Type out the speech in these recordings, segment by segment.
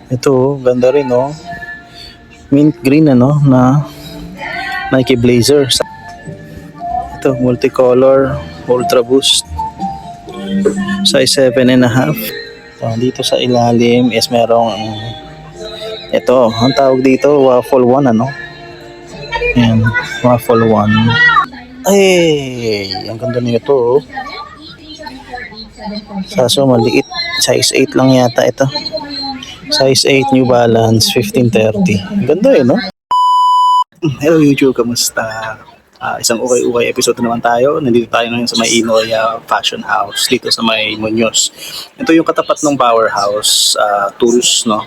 Ito, ganda rin, no? Mint green, ano, na Nike Blazer. Ito, multicolor, ultra boost. Size 7.5. Dito sa ilalim is merong ito, ang tawag dito, waffle 1, ano? Ayan, waffle 1. Ay, ang ganda nito, oh. Kaso maliit, size 8 lang yata ito. Size 8 New Balance 1530. Ang ganda eh, no? Hello YouTube, kamusta? Isang ukay-ukay episode naman tayo. Nandito tayo ngayon sa may Inoya Fashion House dito sa may Muñoz. Ito yung katapat ng Powerhouse Tools, no?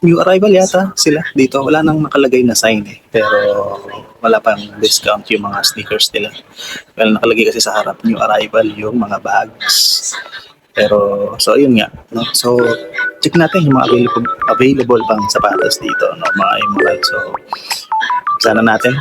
New arrival yata sila dito. Wala nang nakalagay na sign eh. Pero wala pang discount yung mga sneakers nila. Well, nakalagay kasi sa harap new arrival yung mga bags. Pero so ayun nga, no? So check natin yung mga available pang sapatos dito, no? Mga Emerald. So sana natin.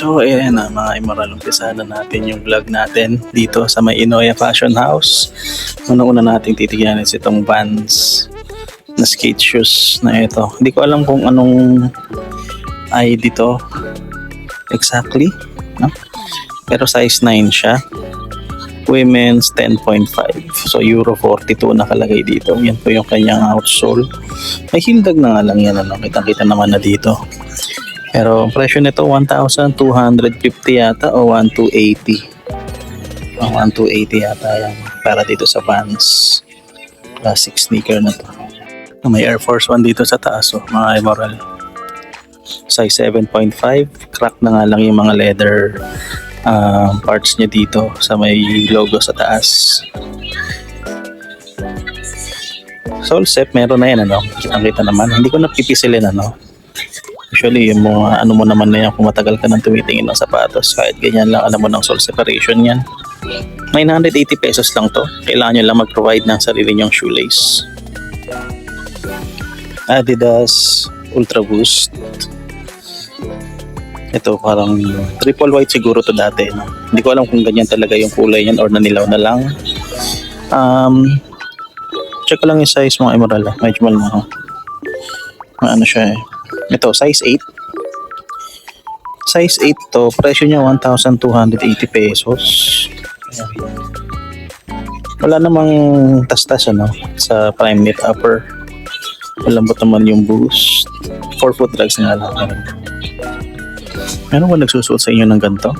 So ayan na mga Emerald, umpisa na natin yung vlog natin dito sa may Inoya Fashion House. Una natin titignan is itong Vans na skate shoes na ito. Hindi ko alam kung anong ay dito exactly, no? Pero size 9 siya. Women's 10.5. So Euro 42 nakalagay dito. Yan po yung kanyang outsole. May hildag na nga lang yan, ano? Kitang-kita naman na dito. Pero ang presyo nito 1,250 yata o 1,280. 1,280 yata yan para dito sa Vans classic sneaker na to. May Air Force 1 dito sa taas, oh, mga Emerald. Size 7.5. Crack na nga lang yung mga leather parts niya dito sa may logo sa taas. Sole set meron na yan, ano? Kitang-kita naman. Hindi ko napipisilin, ano? Usually, yung mga ano mo naman na yan, kung matagal ka nang tumitingin ng sapatos, kahit ganyan lang, alam mo ng sole separation yan. 980 pesos lang to. Kailangan nyo lang mag-provide ng sarili nyong shoelace. Adidas Ultra Boost. Ito parang triple white siguro to dati, no? Hindi ko alam kung ganyan talaga yung kulay niyan or nanilaw na lang. Check ko lang yung size mga Emerald. Medyo malaki. Ano siya eh. Ito, size 8. Size 8 to, presyo niya 1,280 pesos. Wala namang tas-tas, ano, sa prime knit upper. Malambot naman yung boost. 4-foot drags nga lang. Meron ba nagsusuot sa inyo ng ganito?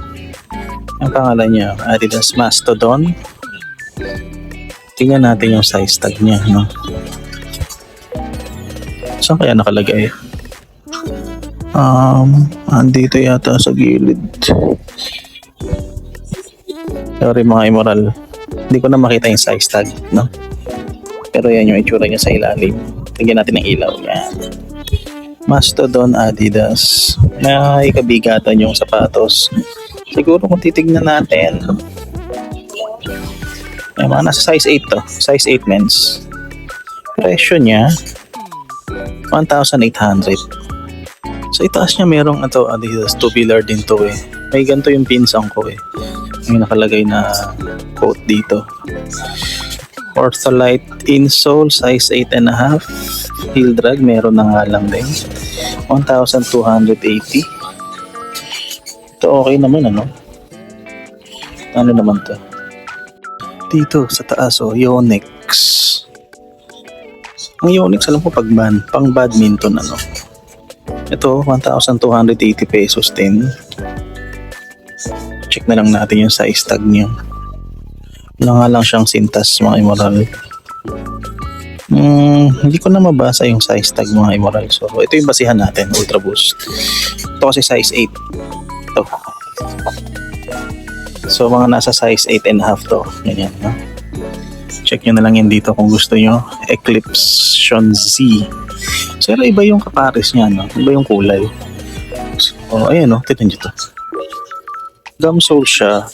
Ang pangalan niya, Adidas Mastodon. Tingnan natin yung size tag niya, no? Saan kaya nakalagay? Andito yata sa gilid. Sorry mga Emerald, hindi ko na makita yung size tag, no? Pero yan yung itsura niya sa ilalim. Tingnan natin ang ilaw. Yan. Mastodon Adidas. May kabigatan yung sapatos. Siguro kung titignan natin, ay mga nasa size 8 to. Size 8 men's. Presyo niya 1,800. So itaas niya merong Adidas two-wheeler din to eh. May ganito yung pinsang ko eh. May nakalagay na quote dito. Ortholite insole size 8.5. Heel drag meron na nga lang din. 1,280. Ito okay naman, ano? Ano naman to? Dito sa taas, oh, Yonex. Ang Yonex alam ko pang badminton, ano? Ito 1,280 pesos din. Check na lang natin yung size tag niya. Wala nga lang siyang sintas mga Emerald. Hindi ko na mabasa yung size tag mga Immoral. So, ito yung basihan natin, Ultra Boost. Ito kasi size 8. Ito. So, mga nasa size 8.5 to. Ganyan, no? Check nyo na lang yan dito kung gusto nyo. Eclipsion Z. So, iba yung kapares niya, no? Iba yung kulay. So, ayan, no? Tignan nyo to. Gum sole siya.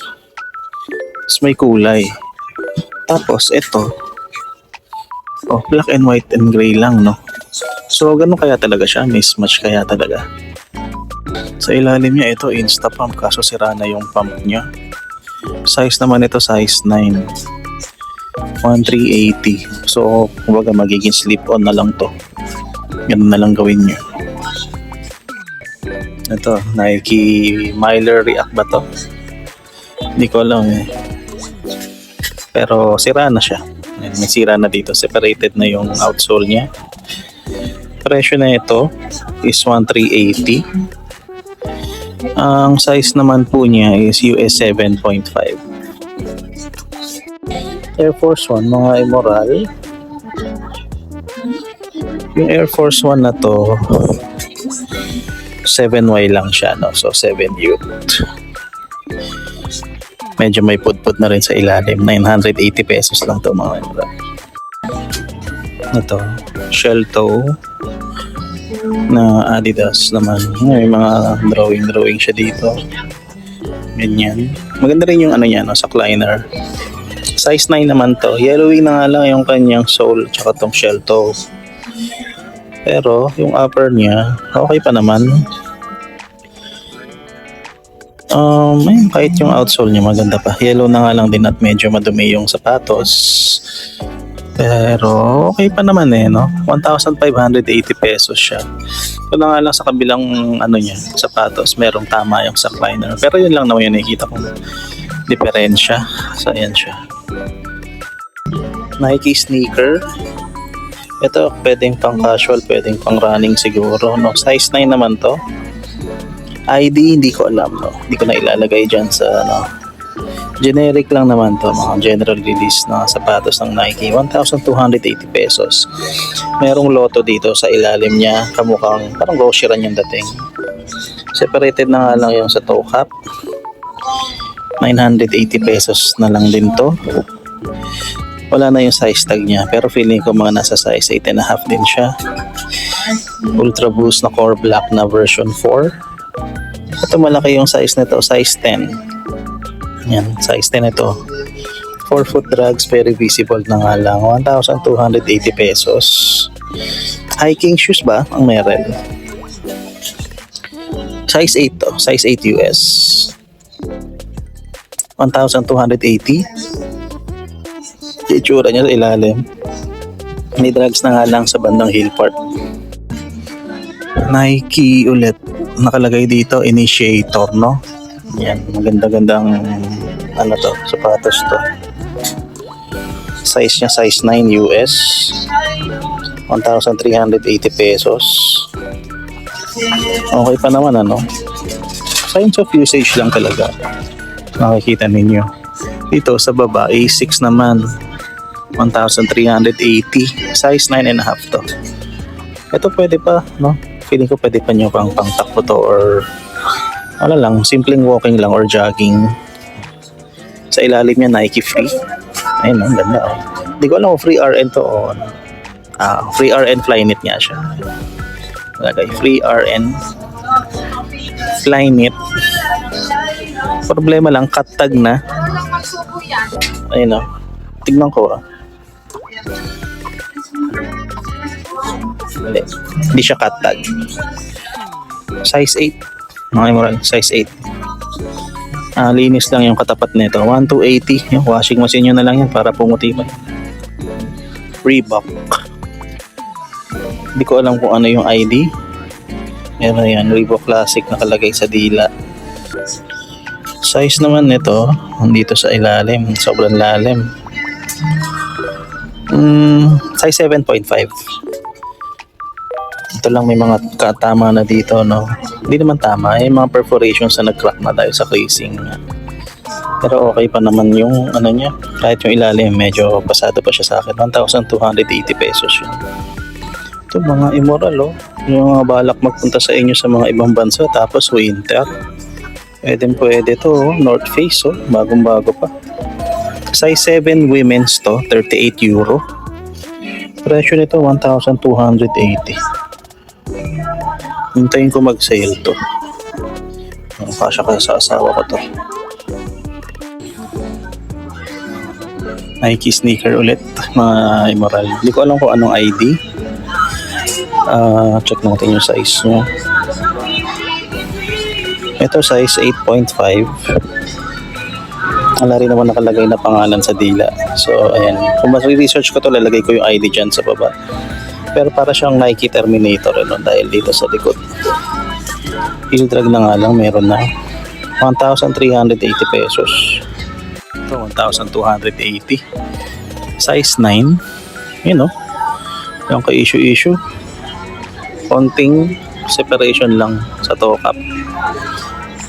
Tapos may kulay. Tapos, ito. Oh, black and white and gray lang, no? So, ganun kaya talaga siya. Mismatch kaya talaga. Sa ilalim niya, ito, insta pump. Kaso sira na yung pump niya. Size naman ito, size 9. 1380. So, kumbaga magiging slip-on na lang to. Ganun na lang gawin niyo. Ito, Nike Miler React ba to? Hindi ko alam eh. Pero sira na siya. May sira na dito. Separated na yung outsole niya. Presyo na ito is 1380. Ang size naman po niya is US 7.5. Air Force 1, mga Immoral. Yung Air Force 1 na to 7Y lang siya, no? So 7 youth. Medyo may pudpud na rin sa ilalim. 980 pesos lang to mga Immoral. Ito, shell toe na Adidas naman. May mga drawing siya dito. Ganyan. Maganda rin yung ano niya, no? Sackliner. Size 9 naman to. Yellowy na nga lang yung kanyang sole tsaka tong shell toe. Pero yung upper niya, okay pa naman. Ayun, kahit yung outsole niya maganda pa. Yellow na nga lang din at medyo madumi yung sapatos. Pero okay pa naman eh, no? 1,580 pesos siya. Ito na nga lang sa kabilang ano niya, sapatos, merong tama yung sackliner. Pero yun lang naman yung nakikita kong diferensya. So ayan siya. Nike sneaker. Ito pwedeng pang casual, pwedeng pang running siguro, no? Size 9 naman to. ID hindi ko alam, no? Hindi ko na ilalagay dyan sa ano. Generic lang naman to, mga general release na sapatos ng Nike. 1,280 pesos. Merong loto dito sa ilalim niya, kamukhang parang grocery yung dating. Separated na nga lang yung sa toe cap. 980 pesos na lang din to. Wala na yung size tag niya, pero feeling ko mga nasa size 8.5 din siya. Ultra Boost na core black na version 4. Ito malaki yung size nito, size 10. Yan, size 10 ito. 4-foot drags, very visible na nga lang. 1,280 pesos. Hiking shoes ba ang meron? Size 8 to, size 8 US. 1,280. Itsura niya sa ilalim. May drags na nga lang sa bandang heel part. Nike ulit. Nakalagay dito, initiator, no? Yan, maganda-gandang ano to, sapatos to. Size niya, size 9 US. 1,380 pesos. Okay pa naman, ano? Signs of usage lang talaga. Nakikita ninyo. Dito sa baba, A6 naman. 1,380. Size 9.5 to. Ito pwede pa, no? Feeling ko pwede pa nyo pang takbo to or wala lang, simpleng walking lang or jogging. Sa ilalim niya, Nike Free. Ayun, ang ganda. Oh. Hindi ko alam kung Free RN to o Free RN Flyknit nga siya. Lagay, Free RN Flyknit. Problema lang, cut tag na. Ayun o. Tignan ko Hindi siya cut tag. Size 8. Mga Immoral, size 8. Linis lang yung katapat nito. 1,280. Yung washing machine nyo na lang yan para pumuti pa. Reebok. Hindi ko alam kung ano yung ID. Pero yan, Reebok Classic nakalagay sa dila. Size naman nito, dito sa ilalim, sobrang lalim. Size 7.5. Ito lang may mga katama na dito, no? Hindi naman tama, mga perforations na nag-crack na dahil sa creasing. Pero okay pa naman yung ano niya. Kahit yung ilalim, medyo pasado pa siya sa akin. 1,280 pesos yun. Ito mga immoral oh. Yung mga balak magpunta sa inyo sa mga ibang bansa tapos winter. Pwede to oh. North Face oh. Bagong bago pa. Size 7 women's to. 38 euro. Presyo nito 1,280. Hintayin ko mag-sale to. Kasya ka sa asawa ko to. Nike sneaker ulit mga immoral. Hindi ko alam kung anong ID. Check natin yung size nya. Ito size 8.5. Wala rin naman nakalagay na pangalan sa dila. So ayan. Kung mas-research ko to, lalagay ko yung ID dyan sa baba. Pero para siyang Nike Terminator ano, dahil dito sa likod. Heel drag na nga lang, meron na 1,380 pesos. Ito 1,280. Size 9. Yun o. Yung ka-issue. Konting separation lang sa toe cap.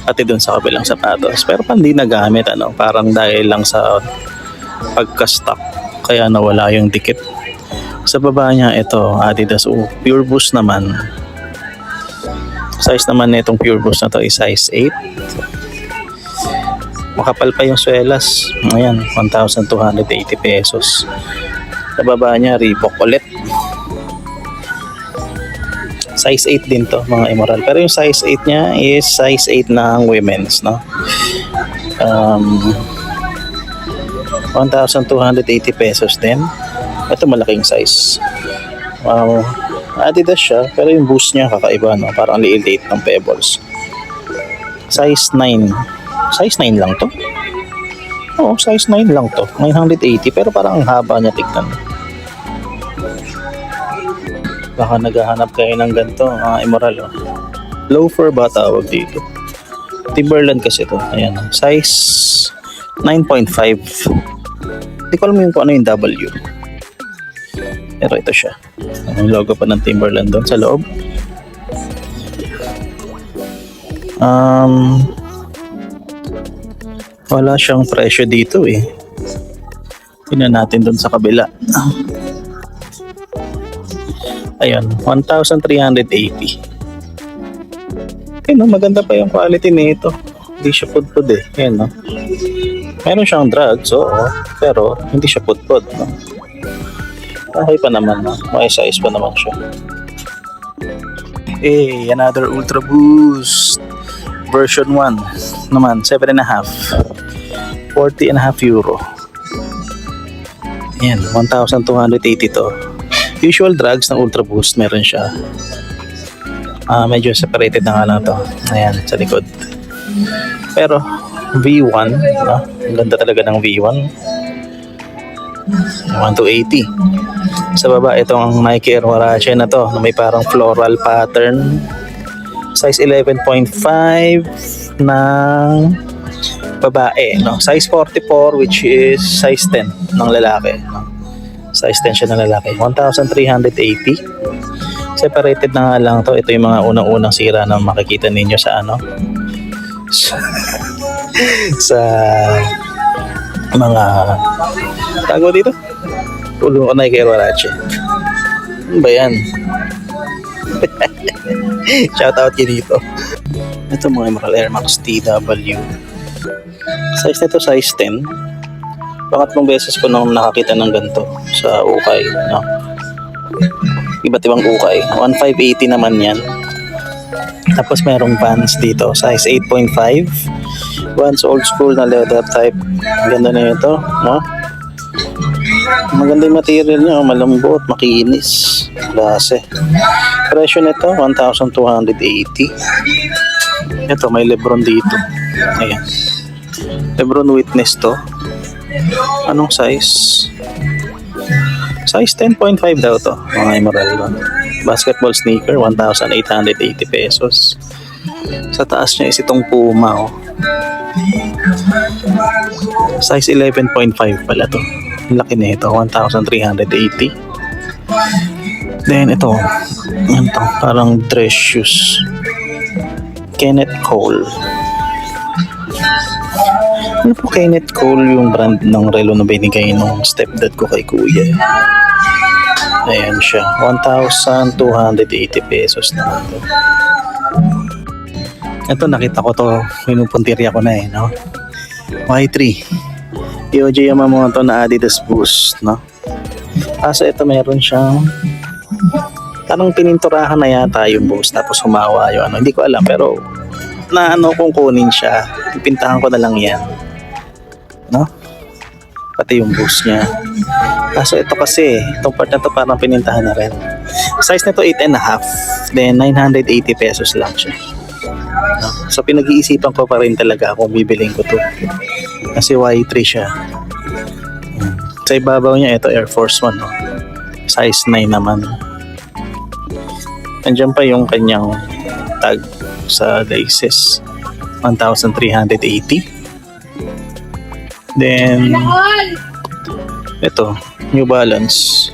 Pati dun sa kabilang sapatos. Pero hindi nagamit ano. Parang dahil lang sa pagka-stock. Kaya nawala yung dikit. Sa baba niya ito Adidas Pure Boost naman. Size naman nitong Pure Boost na to is size 8. Makapal pa yung swelas. Ayan, 1,280 pesos. Sa baba niya, Reebok ulit. Size 8 din to, mga immoral. Pero yung size 8 niya is size 8 ng women's, no? 1,280 pesos din. Ito malaking size. Adidas siya, pero yung boost niya kakaiba, no? Parang liit ng Pebbles. Size 9. Size 9 lang to? Oo, size 9 lang to. 980, pero parang ang haba niya, tignan. Baka naghahanap kayo ng ganito, immoral. Oh. Loafer ba tawag dito? Timberland kasi to. Ayan, size 9.5. Hindi ko alam yung kung ano yung W. Pero ito siya. Ang logo pa ng Timberland doon sa loob. Wala siyang presyo dito eh. Tingnan natin doon sa kabila. Ayun, 1,380. Ayun, maganda pa yung quality nito. Hindi siya pudpud eh. Ayun, no? Meron siyang drugs, oo. Pero hindi siya pudpud, no? Okay pa naman, no? May size pa naman siya. Another Ultra Boost. Version 1 naman, 7.5. 40.5 euro. Ayan, 1,280 to. Usual drugs ng Ultra Boost, meron siya. Medyo separated na nga lang to. Ayan, sa likod. Pero, V1, no? Ang ganda talaga ng V1. 1,280. Sa baba, itong Nike Air Huarache na to, na may parang floral pattern. Size 11.5 ng babae, no? Size 44, which is size 10 ng lalaki, no? Size 10 siya ng lalaki. 1,380. Separated na nga lang to. Ito yung mga unang-unang sira na makikita ninyo sa ano, sa mga tago dito. Tulong ko na kay Huarache. Ano ba yan? Shoutout kayo dito. Ito mga Emerald Air Max TW. Size nito size 10. Pangatlong beses ko nung nakakita ng ganito sa ukay, no? Iba't ibang ukay. 1,580 naman yan. Tapos merong Vans dito, size 8.5. Vans old school na leather type. Ganda na ito, no? Maganda yung material niya, malambot, makinis, klase. Presyo nito 1,280. Ito may Lebron dito. Ayan. Lebron Witness to. Anong size? Size 10.5 daw to. Mga Emerald. Basketball sneaker 1,880 pesos. Sa taas niya is itong Puma, oh. Size 11.5 pala to. Laki na ito, 1,380. Then ito, parang dress shoes. Kenneth Cole. Ano po Kenneth Cole yung brand ng relo na binigay nung stepdad ko kay kuya. Ayan siya. 1,280 pesos naman to. Ito nakita ko to. Pinupuntirya ko na no? Y3. Yohji Yamamoto na Adidas Boost, no? Kaso ito meron siyang parang pininturahan na yata yung Boost tapos humawa yung ano. Hindi ko alam pero na ano kung kunin siya. Pipintahan ko na lang yan. No? Pati yung Boost niya. Kaso ito kasi, itong part na to parang pinintahan na rin. Size nito 8.5. Then 980 pesos lang siya. No? So pinag-iisipan ko pa rin talaga kung bibiling ko to. Kasi Y3 siya. Sa ibabaw niya ito Air Force 1, no? Size 9 naman. Andiyan pa yung kanyang tag sa laces. 1,380. Then ito, New Balance.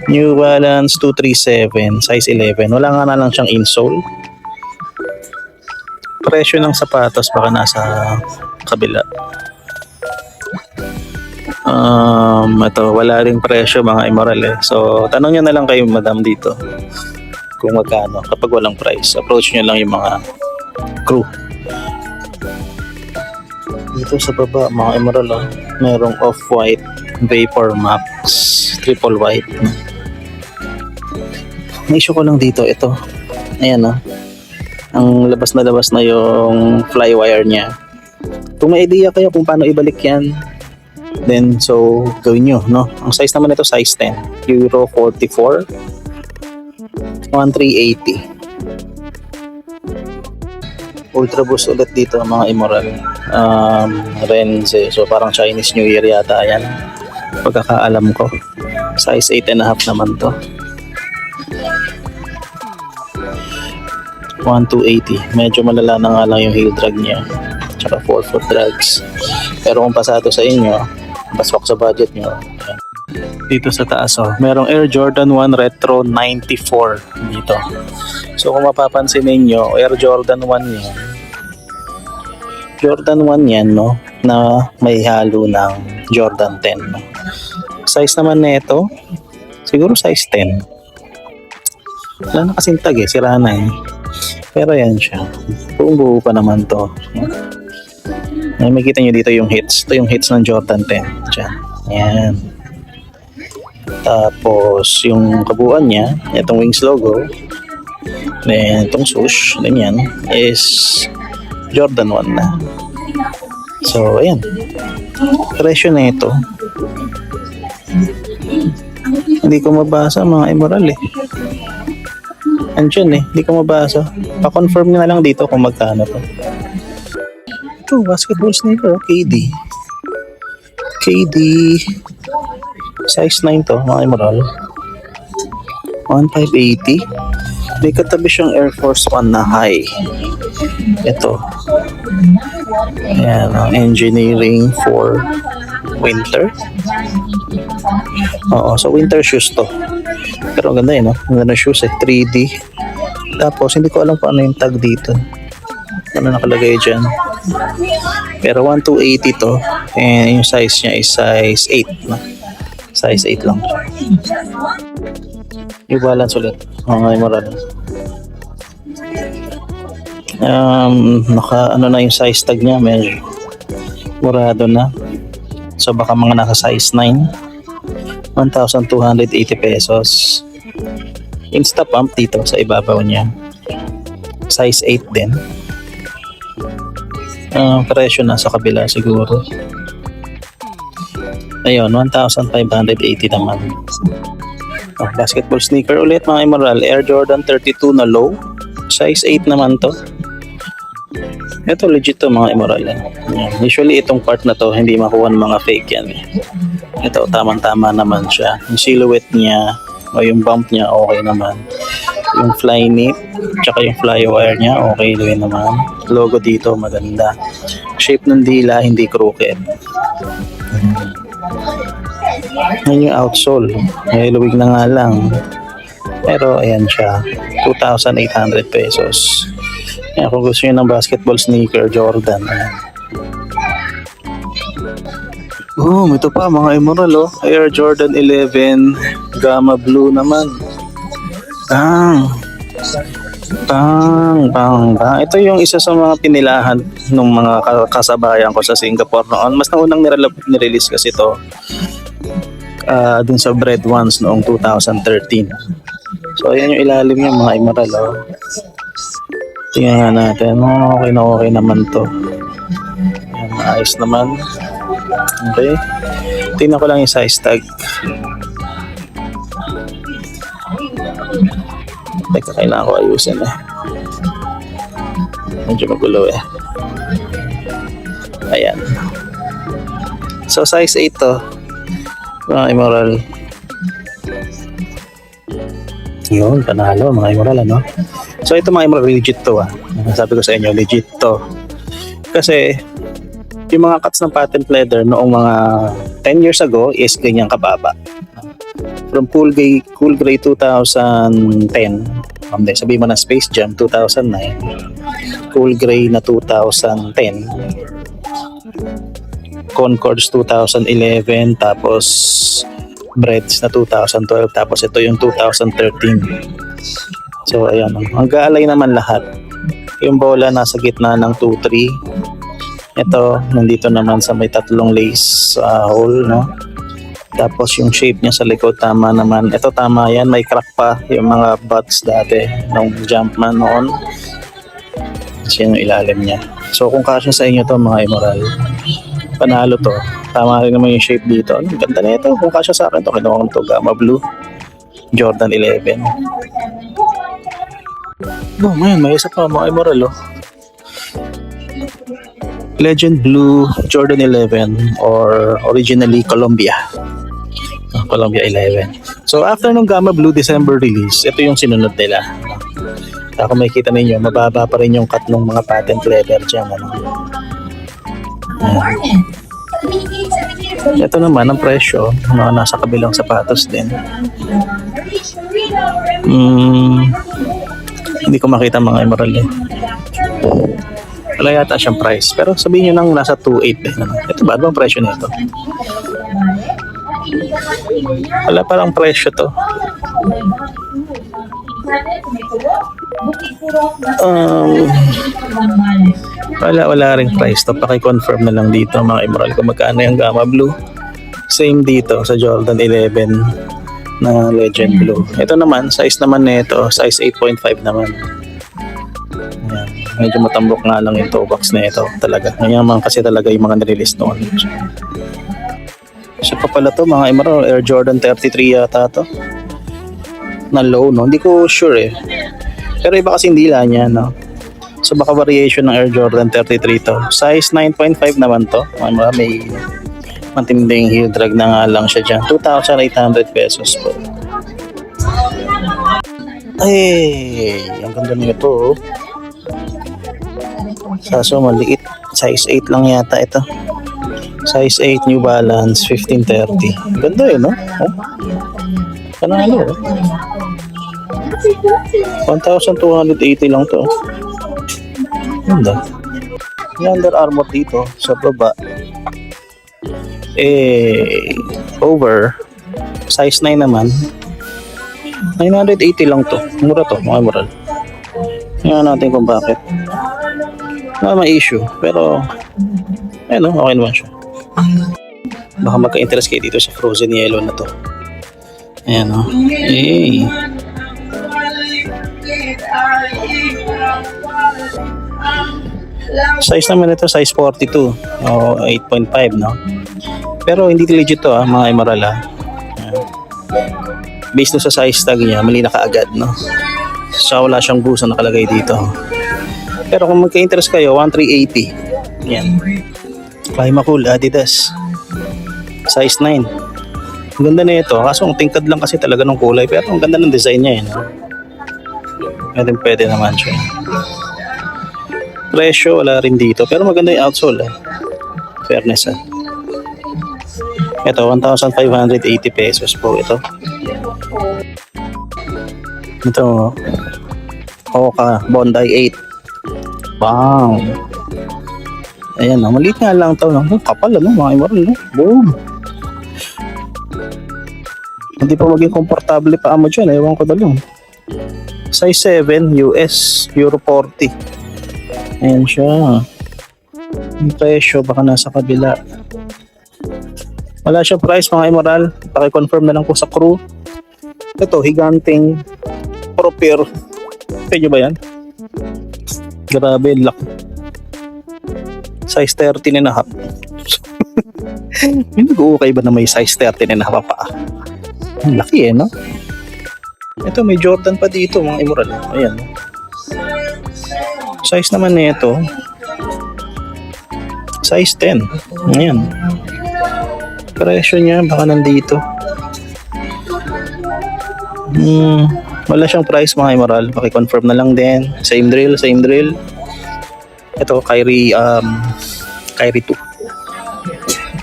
New Balance 237, size 11. Wala nga na lang siyang insole. Presyo ng sapatos baka nasa kabila. Ito, wala ring presyo mga Immoral eh. So, tanong nyo na lang kayo madam dito kung magkano. Kapag walang price, approach nyo lang yung mga crew. Dito sa baba mga Immoral merong off-white Vapor Max triple white. May issue ko lang dito ito. Ayan ang labas na yung flywire niya. Kung may idea kayo kung paano ibalik yan, then so gawin nyo, no? Ang size naman ito size 10, Euro 44, 1,380. Ultra Boost ulit dito mga Immoral. Renze, so parang Chinese New Year yata yan pagkakaalam ko. Size 8.5 naman to. 1,280. Medyo malala na nga lang yung heel drag niya tsaka 4-foot drags, pero kung pasado sa inyo, pasok sa budget nyo. Dito sa taas merong Air Jordan 1 Retro 94 dito. So kung mapapansin ninyo, Air Jordan 1 yan. Jordan 1 yan, no? Na may halo ng Jordan 10. No? Size naman nito, siguro size 10. Wala na kasing tag sira na Pero yan siya. Buong-buo pa naman to. Ay, makikita nyo dito yung hits. Ito yung hits ng Jordan 10. Diyan. Yan. Tapos, yung kabuuan niya, itong Wings logo, then itong swoosh, ganyan, is Jordan 1 na. So, ayan. Presyo na ito. Hindi ko mabasa mga Immoral Andiyan hindi ko mabasa. Pa-confirm nyo na lang dito kung magkano to. Ito, basketball sneaker, KD. Size 9 to, mga Immoral. 1,580. May katabi siyang Air Force 1 na high. Ito. Ayan, engineering for winter. Oo, so winter shoes to. Pero ang ganda no? Ang ganda shoes 3D. Tapos hindi ko alam kung ano yung tag dito. Ano nakalagay dyan. Pero 1,280 to. And yung size niya is size 8. No? Size 8 lang. New Balance ulit. Mga Immoral. Naka ano na yung size tag niya. Medyo murado na. So baka mga nasa size 9. 1,280 pesos. Insta pump dito sa ibabaw niya. Size 8 din. Presyo na sa kabila siguro. Ayun, 1,580 naman. Basketball sneaker ulit mga Immoral. Air Jordan 32 na low. Size 8 naman to. Ito legit to mga Immoral. Usually itong part na to hindi makuha ng mga fake yan Ito tamang-tama naman siya. Yung silhouette niya o yung bump niya okay naman. Yung fly knit tsaka yung flywire niya okay din naman. Logo dito maganda. Shape ng dila hindi crooked. Yan yung outsole. May luwig na nga lang. Pero ayan siya. 2,800 pesos. Ayan, kung gusto nyo ng basketball sneaker, Jordan. Ayan. Ito pa mga Emerald, Air Jordan 11 Gamma Blue naman. Ito yung isa sa mga pinilahan ng mga kasabayan ko sa Singapore noon. Mas naunang nirelease kasi ito dun sa Bread Ones noong 2013. So ayan yung ilalim niya mga Emerald. Tingnan nga natin. Okay naman to. Ayan, ayos naman. Okay. Tingnan ko lang yung size tag. Teka, kailangan ko ayusin medyo magulo Ayan. So size 8 to mga Emerald. Yun, panalo mga Emerald So ito mga Emerald, legit to Sabi ko sa inyo, legit to. Kasi yung mga cuts ng patent leather noong mga 10 years ago is ganyan kababa. From Cool Gray 2010, sabihin mo na Space Jam 2009, Cool Gray na 2010, Concords 2011, tapos Breads na 2012, tapos ito yung 2013. So ayan, ang gaalay naman lahat. Yung bola nasa gitna ng 2-3. Ito, nandito naman sa may tatlong lace hole, Tapos yung shape niya sa likod tama naman. Ito tama yan, may crack pa yung mga butts dati nung Jumpman noon. Kasi yung ilalim niya. So kung kasya sa inyo to mga Emerald, panalo to. Tama rin naman yung shape dito. Ang ganda na ito. Kung kasya sa akin to, kinuha ko to Gamma Blue Jordan 11. May isa pa mga Emerald Legend Blue Jordan 11 or originally Columbia 11. So after nung Gamma Blue December release, ito yung sinunod nila. Kung makikita ninyo, mababa pa rin yung cut ng mga patent leather dyan. Ito naman ang presyo, nasa kabilang sapatos din. Hindi ko makita mga Emerald Wala yata siyang price. Pero sabihin nyo nang nasa 2.8 din. Ito ba? Ano ang presyo nito? Wala parang presyo to. Wala ring price to. Paki-confirm na lang dito mga Emerald kung magkano yung Gamma Blue. Same dito sa Jordan 11 na Legend Blue. Ito naman, size naman nito, size 8.5 naman. Ayan. Medyo matambok nga lang yung toe box na ito talaga. Ngayon naman kasi talaga yung mga nirelease noon. Siya pa pala to mga Emerald, Air Jordan 33 yata to. Na low, Hindi ko sure Pero iba kasi hindi lang yan, So baka variation ng Air Jordan 33 to. Size 9.5 naman to. May matinding heel drag na nga lang siya dyan. 2,800 pesos po. Ang ganda nito Kaso maliit. Size 8 lang yata ito. Size 8 New Balance 1530. Ganda Panalo 1,280 lang to. Ganda. May Under Armour dito sa baba. Over size 9 naman. 980 lang to. Mura to, mga Emerald. Tingnan natin kung bakit. May issue, pero okay naman siya. Baka magka-interest kayo dito sa frozen yellow na to. Ayan Size naman ito, size 42 o 8.5 Pero hindi legit to mga Emerald Based sa size tag niya, mali na kaagad So wala siyang busa nakalagay dito. Pero kung magka-interest kayo, 1,380. Yan. Climacool Adidas. Size 9. Ang ganda na ito. Kaso ang tingkad lang kasi talaga ng kulay. Pero ang ganda ng design niya Pwede naman siya. Presyo, wala rin dito. Pero maganda yung outsole Fairness Ito, 1,580 pesos po ito. Ito, Hoka Bondi Wow. Ayan na, maliit nga lang to. No? Kapal ano, mga Emerald. No? Boom. Hindi pa maging komportable pa mo dyan. Ewan ko ba lang. Size 7, US, Euro 40. Ayan siya. Yung presyo, baka nasa kabila. Wala siya price mga Emerald. Paki-confirm na lang po sa crew. Ito, higanting proper. Pwede ba yan? Grabe, laki. Size 13 and a half. May nag-uukay ba na may size 13 and a half pa? Ang laki no? Ito, may Jordan pa dito mga Emerald. Ayan. Size naman nito. Size 10. Ayan. Presyo niya, baka nandito. Wala siyang price mga Emerald. Paki-confirm na lang din. Same drill. Ito, Kyrie 2.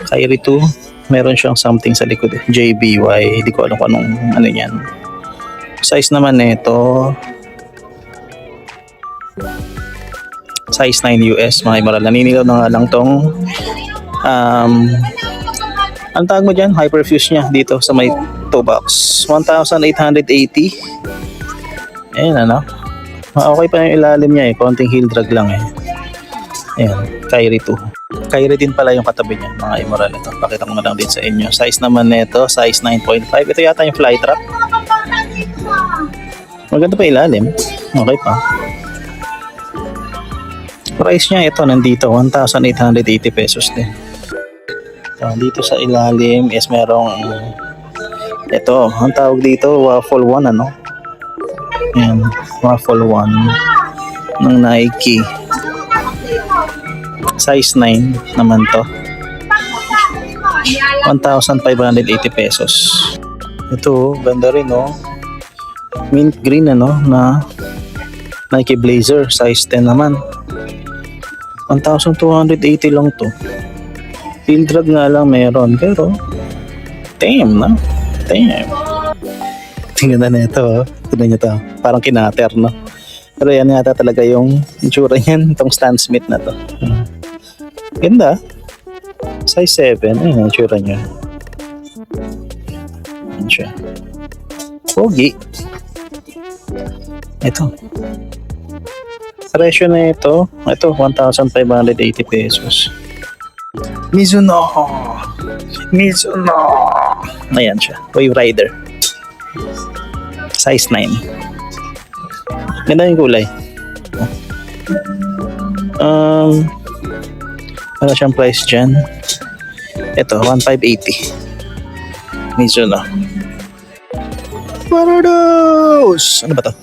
Kyrie 2. Meron siyang something sa likod. JBY. Hindi ko alam kung anong ano yan. Size naman nito. Size 9 US mga Emerald. Naninilaw na nga lang tong ang tawag mo dyan, hyperfuse niya dito sa may toe box. 1,880. Ayan ano. Okay pa yung ilalim niya konting heel drag lang Ayan, Kyrie 2. Kyrie din pala yung katabi niya, mga Emerald. Ito, pakita ko na lang din sa inyo. Size naman nito, size 9.5. Ito yata yung fly trap. Maganda pa ilalim. Okay pa. Price niya ito, nandito, 1,880 pesos din. Dito sa ilalim is merong ito, ang tawag dito waffle 1 ano. Ayan, waffle 1 ng Nike. Size 9 naman to. 1,580 pesos. Ito, ganda rin mint green na Nike Blazer, size 10 naman. 1,280 lang to. Field drag nga lang meron, pero damn na. Damn. Tingnan na ito. Tingnan nyo to. Parang kinater, no? Pero yan yata talaga yung itsura niyan, itong Stan Smith na to. Ganda. Size 7. Ayun ang itsura niya. Ayan siya. Pogi. Ito. Presyo na ito. Ito, 1,580 pesos. Mizuno. Ayan siya. Wave Rider. Size 9. Ganda yung kulay. Wala siyang price dyan. Ito, 1,580. Mizuno. Parados! Ano ba to?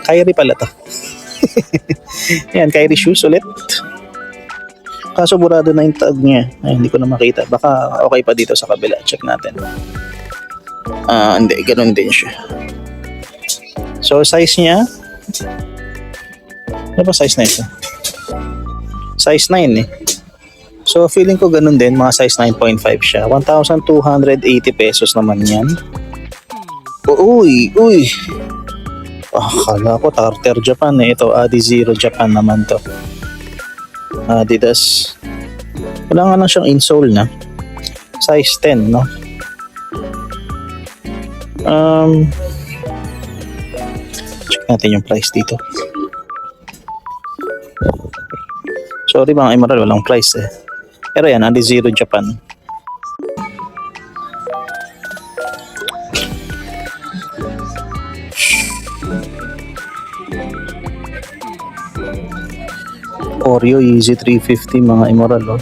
Kyrie pala to. Ayan, Kyrie shoes ulit. Kaso burado na yung tag niya. Ay, hindi ko na makita. Baka okay pa dito sa kabila. Check natin. Hindi. Ganun din siya. So, size niya. Ano ba size na ito? Size 9 So, feeling ko ganun din. Mga size 9.5 siya. 1,280 pesos naman yan. Uy! Akala ko Tartar Japan Ito, Adizero Japan naman to. Adidas. Wala nga lang siyang insole na. Size 10, no? Check natin yung price dito. Sorry mga Emerald, walang price Pero yan, Adizero Japan. Oreo Easy 350 mga Emerald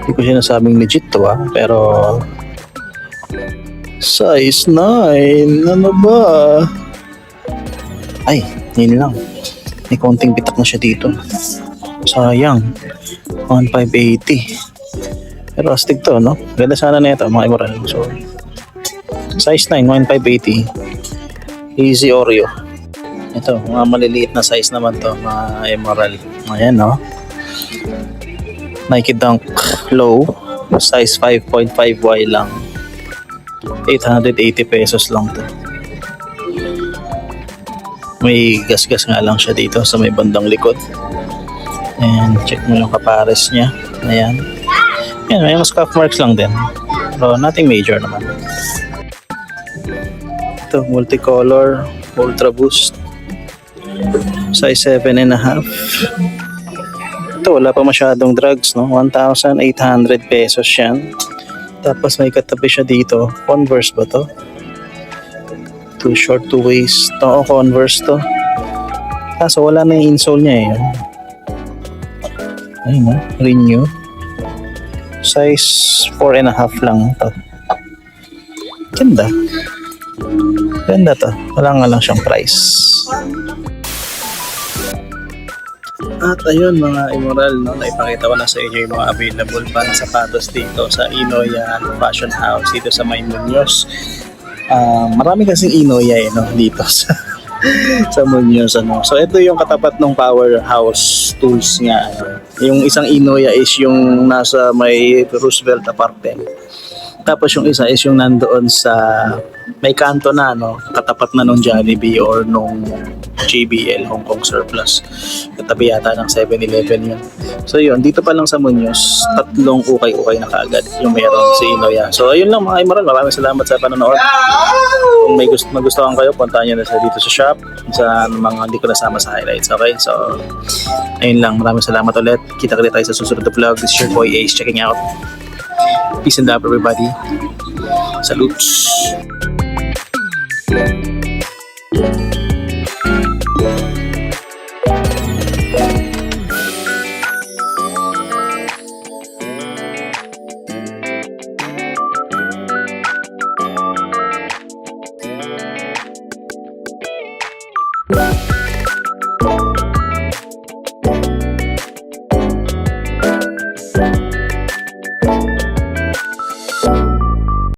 Hindi ko sinasabing legit to pero size 9 ano ba? Ay, yun lang. May konting bitak na siya dito. Sayang. 1,580. Pero astig to, no? Ganda sana na ito mga Emerald. So, size 9, 1,580. Easy Oreo. Ito, mga maliliit na size naman to, mga Emerald. Ayan, no? Nike Dunk Low, size 5.5Y lang. 880 pesos lang to. May gas-gas nga lang siya dito sa may bandang likod. Ayan, check mo yung kapares niya. Ayan. Ayan, may mga scuff marks lang din. Pero nothing major naman. Ito, multicolor, ultra boost. Size 7.5. Ito, wala pa masyadong drugs, no? 1,800 pesos yan. Tapos may katabi siya dito. Converse ba to? Too short to waist. Oo, Converse to. Kaso wala na yung insole niya eh. Ayun na, Renew. Size 4.5 lang to. Ganda. Ganda to. Wala nga lang siyang price. At ayun mga immoral, no, naipakita ko na sa inyo yung mga available pa na sapatos dito sa Inoya Fashion House dito sa May Muñoz. Marami kasing Inoya no, dito sa Muñoz. Ano. So ito yung katapat ng Powerhouse Tools nga. Yung isang Inoya is yung nasa may Roosevelt apartment. Tapos yung isa is yung nandoon sa may kanto na, no, katapat na nung Jollibee or nung JBL, Hong Kong Surplus. Katabi yata ng 7-Eleven yun. So yun, dito pa lang sa Muñoz, 3 ukay-ukay na kaagad yung meron si Inoya. So ayun lang mga Immoral, maraming salamat sa panonood. Kung may magustuhan kayo, puntahan nyo na sa dito sa shop, sa mga hindi ko nasama sa highlights. Okay, so ayun lang, maraming salamat ulit. Kita-kita tayo sa susunod na vlog. This is your boy Ace checking out. Peace and love everybody. Salutes.